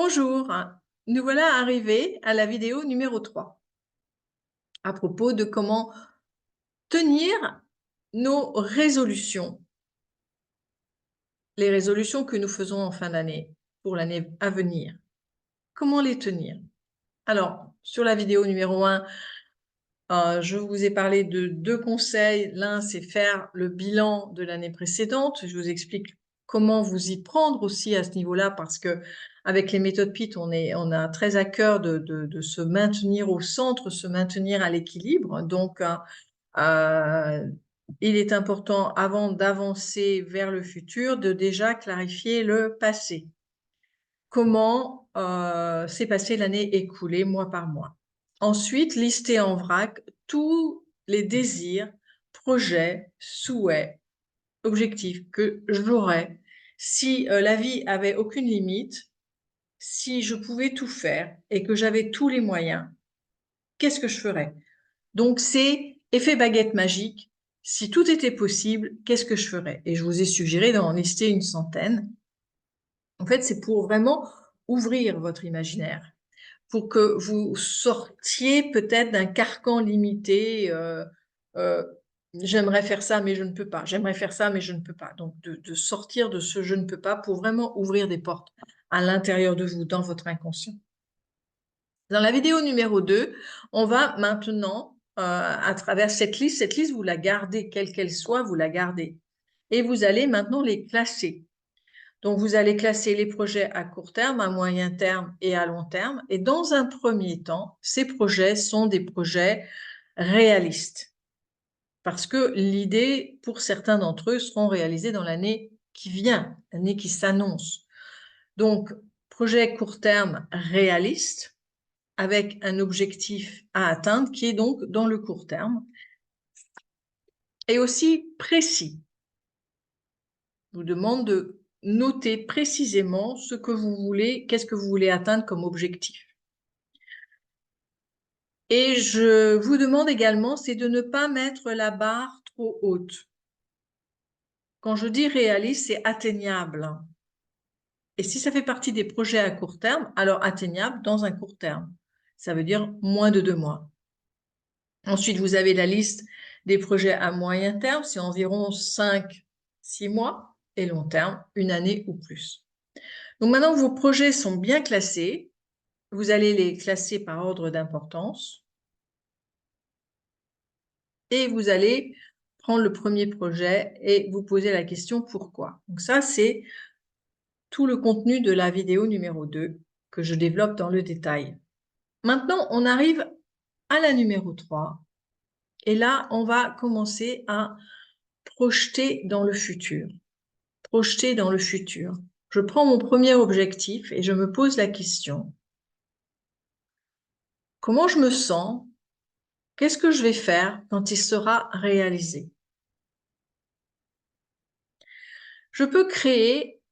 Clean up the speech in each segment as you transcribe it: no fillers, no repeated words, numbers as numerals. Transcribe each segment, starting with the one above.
Bonjour, nous voilà arrivés à la vidéo numéro 3 à propos de comment tenir nos résolutions, les résolutions que nous faisons en fin d'année pour l'année à venir. Comment les tenir? Alors, sur la vidéo numéro 1, je vous ai parlé de deux conseils. L'un, c'est faire le bilan de l'année précédente. Je vous explique comment vous y prendre aussi à ce niveau-là, parce que avec les méthodes PIT, on a très à cœur de se maintenir au centre, se maintenir à l'équilibre. Donc, il est important, avant d'avancer vers le futur, de déjà clarifier le passé. Comment s'est passée l'année écoulée, mois par mois. Ensuite, lister en vrac tous les désirs, projets, souhaits, objectifs que j'aurais si la vie avait aucune limite, si je pouvais tout faire et que j'avais tous les moyens. Qu'est-ce que je ferais? Donc, c'est effet baguette magique. Si tout était possible, qu'est-ce que je ferais? Et je vous ai suggéré d'en lister une centaine. En fait, c'est pour vraiment ouvrir votre imaginaire, pour que vous sortiez peut-être d'un carcan limité. Euh, J'aimerais faire ça, mais je ne peux pas. J'aimerais faire ça, mais je ne peux pas. Donc, de sortir de ce je ne peux pas pour vraiment ouvrir des portes à l'intérieur de vous, dans votre inconscient. Dans la vidéo numéro 2, on va maintenant, à travers cette liste, vous la gardez, quelle qu'elle soit, vous la gardez. Et vous allez maintenant les classer. Donc, vous allez classer les projets à court terme, à moyen terme et à long terme. Et dans un premier temps, ces projets sont des projets réalistes. Parce que l'idée, pour certains d'entre eux, seront réalisés dans l'année qui vient, l'année qui s'annonce. Donc, projet court terme réaliste, avec un objectif à atteindre qui est donc dans le court terme, et aussi précis. Je vous demande de noter précisément ce que vous voulez, qu'est-ce que vous voulez atteindre comme objectif. Et je vous demande également, c'est de ne pas mettre la barre trop haute. Quand je dis réaliste, c'est atteignable. Et si ça fait partie des projets à court terme, alors atteignable dans un court terme. Ça veut dire moins de 2 mois. Ensuite, vous avez la liste des projets à moyen terme, c'est environ 5-6 mois, et long terme, 1 année ou plus. Donc maintenant que vos projets sont bien classés, vous allez les classer par ordre d'importance et vous allez prendre le premier projet et vous poser la question pourquoi. Donc ça, c'est tout le contenu de la vidéo numéro 2 que je développe dans le détail. Maintenant, on arrive à la numéro 3 et là, on va commencer à projeter dans le futur. Projeter dans le futur. Je prends mon premier objectif et je me pose la question, comment je me sens? Qu'est-ce que je vais faire quand il sera réalisé? Je peux créer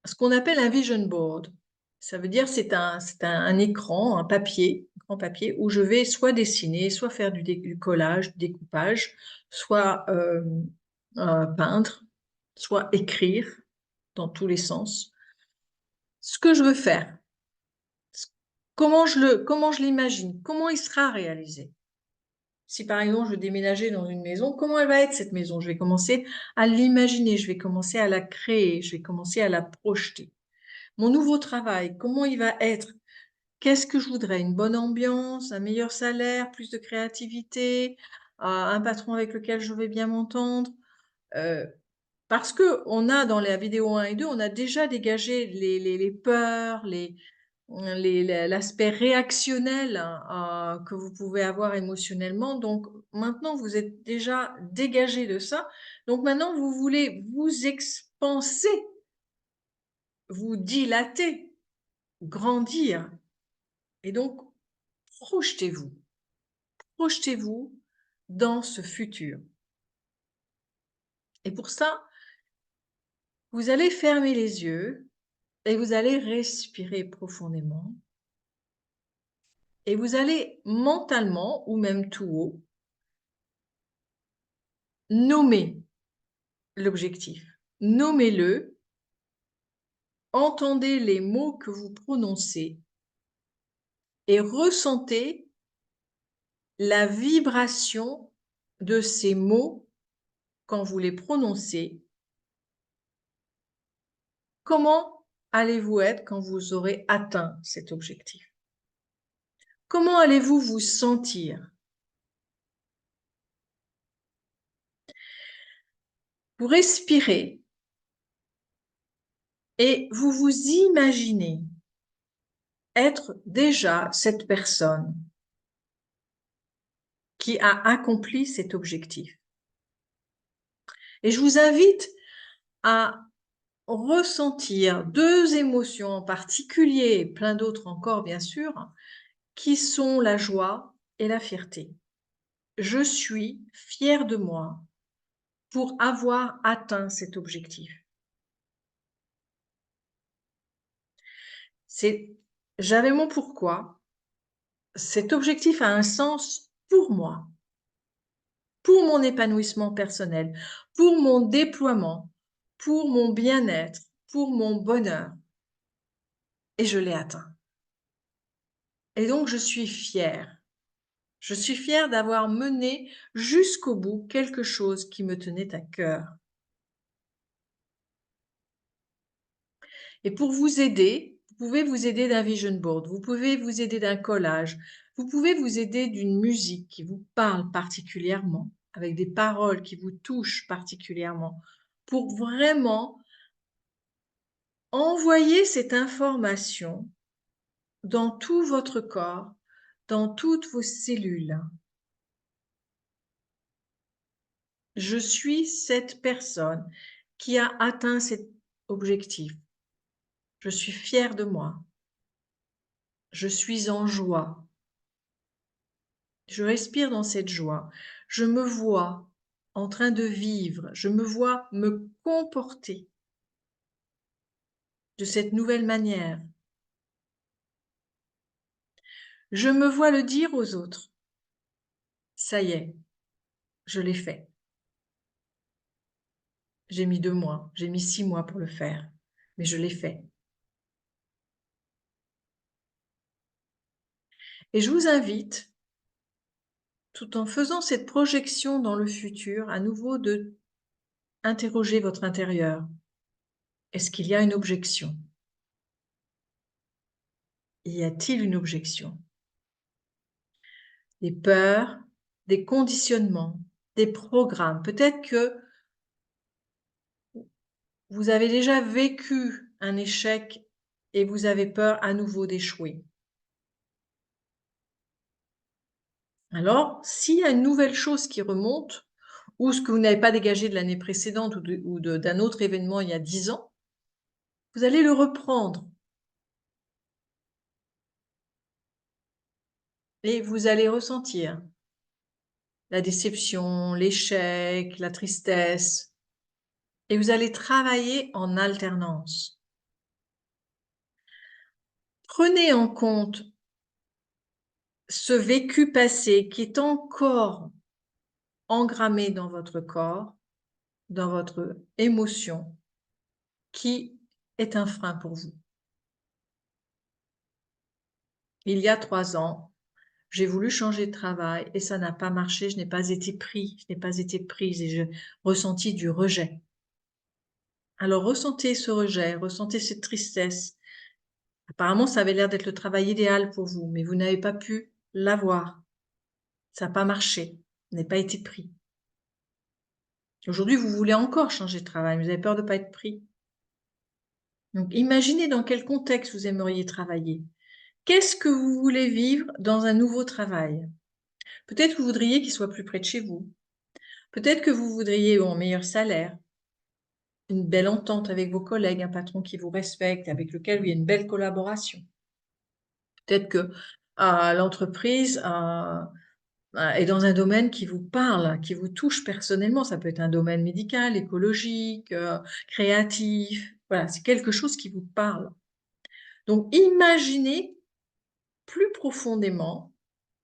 ce qu'on appelle un vision board. Ça veut dire c'est un écran, un grand papier, où je vais soit dessiner, soit faire du collage, du découpage, soit peindre, soit écrire dans tous les sens. Ce que je veux faire, comment je l'imagine, comment il sera réalisé. Si par exemple je veux déménager dans une maison, comment elle va être cette maison? Je vais commencer à l'imaginer, je vais commencer à la créer, je vais commencer à la projeter. Mon nouveau travail, comment il va être? Qu'est-ce que je voudrais? Une bonne ambiance, un meilleur salaire, plus de créativité, un patron avec lequel je vais bien m'entendre. Parce que on a dans la vidéo 1 et 2, on a déjà dégagé les peurs, l'aspect réactionnel que vous pouvez avoir émotionnellement. Donc maintenant, vous êtes déjà dégagé de ça. Donc maintenant, vous voulez vous expanser, vous dilater, grandir. Et donc, projetez-vous. Projetez-vous dans ce futur. Et pour ça, vous allez fermer les yeux et vous allez respirer profondément. Et vous allez mentalement, ou même tout haut, nommer l'objectif. Nommez-le entendez les mots que vous prononcez et ressentez la vibration de ces mots quand vous les prononcez. Comment allez-vous être quand vous aurez atteint cet objectif? Comment allez-vous vous sentir? Vous respirez et vous vous imaginez être déjà cette personne qui a accompli cet objectif. Et je vous invite à ressentir 2 émotions en particulier, et plein d'autres encore bien sûr, qui sont la joie et la fierté. Je suis fière de moi pour avoir atteint cet objectif. J'avais mon pourquoi. Cet objectif a un sens pour moi, pour mon épanouissement personnel, pour mon déploiement, pour mon bien-être, pour mon bonheur. Et je l'ai atteint. Et donc je suis fière. Je suis fière d'avoir mené jusqu'au bout quelque chose qui me tenait à cœur. Et pour vous aider, vous pouvez vous aider d'un vision board, vous pouvez vous aider d'un collage, vous pouvez vous aider d'une musique qui vous parle particulièrement, avec des paroles qui vous touchent particulièrement, pour vraiment envoyer cette information dans tout votre corps, dans toutes vos cellules. Je suis cette personne qui a atteint cet objectif. Je suis fière de moi. Je suis en joie. Je respire dans cette joie. Je me vois en train de vivre. Je me vois me comporter de cette nouvelle manière. Je me vois le dire aux autres. Ça y est, je l'ai fait. J'ai mis 2 mois, j'ai mis 6 mois pour le faire, mais je l'ai fait. Et je vous invite, tout en faisant cette projection dans le futur, à nouveau de interroger votre intérieur. Est-ce qu'il y a une objection? Y a-t-il une objection? Des peurs, des conditionnements, des programmes. Peut-être que vous avez déjà vécu un échec et vous avez peur à nouveau d'échouer. Alors, s'il y a une nouvelle chose qui remonte, ou ce que vous n'avez pas dégagé de l'année précédente ou d'un autre événement il y a 10 ans, vous allez le reprendre et vous allez ressentir la déception, l'échec, la tristesse, et vous allez travailler en alternance. Prenez en compte ce vécu passé qui est encore engrammé dans votre corps, dans votre émotion, qui est un frein pour vous. Il y a 3 ans, j'ai voulu changer de travail et ça n'a pas marché, je n'ai pas été prise et j'ai ressenti du rejet. Alors ressentez ce rejet, ressentez cette tristesse. Apparemment, ça avait l'air d'être le travail idéal pour vous, mais vous n'avez pas pu l'avoir. Ça n'a pas marché, vous n'avez pas été pris. Aujourd'hui, vous voulez encore changer de travail, mais vous avez peur de ne pas être pris. Donc, imaginez dans quel contexte vous aimeriez travailler. Qu'est-ce que vous voulez vivre dans un nouveau travail? Peut-être que vous voudriez qu'il soit plus près de chez vous. Peut-être que vous voudriez un meilleur salaire, une belle entente avec vos collègues, un patron qui vous respecte, avec lequel il y a une belle collaboration. Peut-être que l'entreprise est dans un domaine qui vous parle, qui vous touche personnellement. Ça peut être un domaine médical, écologique, créatif. Voilà, c'est quelque chose qui vous parle. Donc, imaginez plus profondément,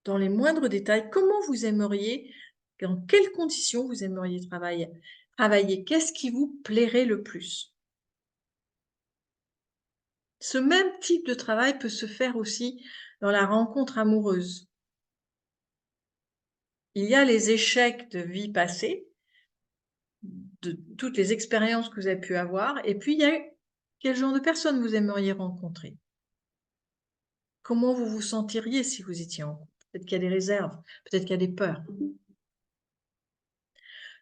dans les moindres détails, comment vous aimeriez, dans quelles conditions vous aimeriez travailler. Qu'est-ce qui vous plairait le plus? Ce même type de travail peut se faire aussi dans la rencontre amoureuse. Il y a les échecs de vie passée, de toutes les expériences que vous avez pu avoir, et puis il y a quel genre de personne vous aimeriez rencontrer. Comment vous vous sentiriez si vous étiez en couple? Peut-être qu'il y a des réserves, peut-être qu'il y a des peurs.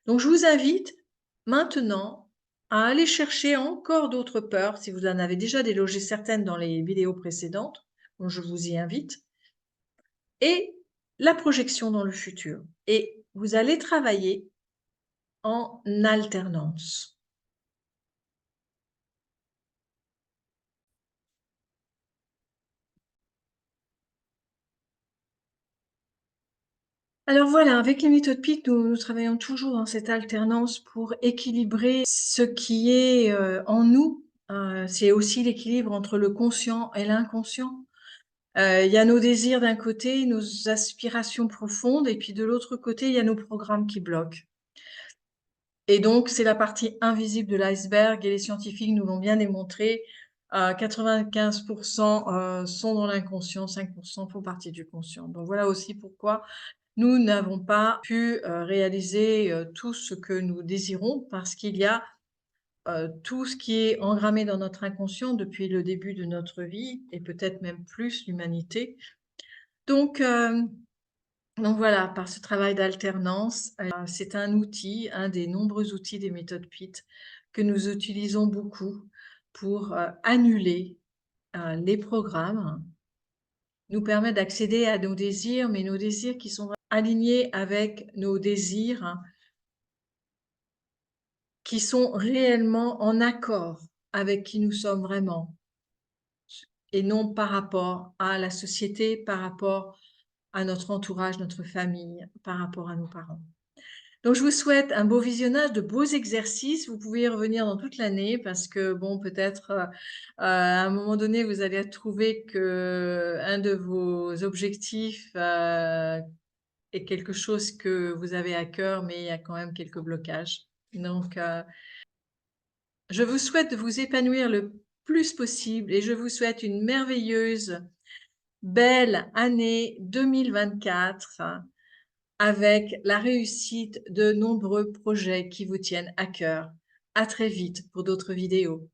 Donc je vous invite maintenant à aller chercher encore d'autres peurs, si vous en avez déjà délogé certaines dans les vidéos précédentes, donc je vous y invite, et la projection dans le futur. Et vous allez travailler en alternance. Alors voilà, avec les méthodes PIC, nous travaillons toujours dans cette alternance pour équilibrer ce qui est en nous. C'est aussi l'équilibre entre le conscient et l'inconscient. Il y a nos désirs d'un côté, nos aspirations profondes, et puis de l'autre côté, il y a nos programmes qui bloquent. Et donc, c'est la partie invisible de l'iceberg, et les scientifiques nous l'ont bien démontré. 95% sont dans l'inconscient, 5% font partie du conscient. Donc voilà aussi pourquoi nous n'avons pas pu réaliser tout ce que nous désirons, parce qu'il y a tout ce qui est engrammé dans notre inconscient depuis le début de notre vie, et peut-être même plus l'humanité. Donc voilà, par ce travail d'alternance, c'est un outil, un des nombreux outils des méthodes PIT que nous utilisons beaucoup pour annuler les programmes, nous permet d'accéder à nos désirs, mais nos désirs qui sont alignés avec nos désirs qui sont réellement en accord avec qui nous sommes vraiment, et non par rapport à la société, par rapport à notre entourage, notre famille, par rapport à nos parents. Donc, je vous souhaite un beau visionnage, de beaux exercices. Vous pouvez y revenir dans toute l'année parce que, bon, peut-être à un moment donné, vous allez trouver que un de vos objectifs est quelque chose que vous avez à cœur, mais il y a quand même quelques blocages. Donc, je vous souhaite de vous épanouir le plus possible, et je vous souhaite une merveilleuse, belle année 2024 avec la réussite de nombreux projets qui vous tiennent à cœur. À très vite pour d'autres vidéos.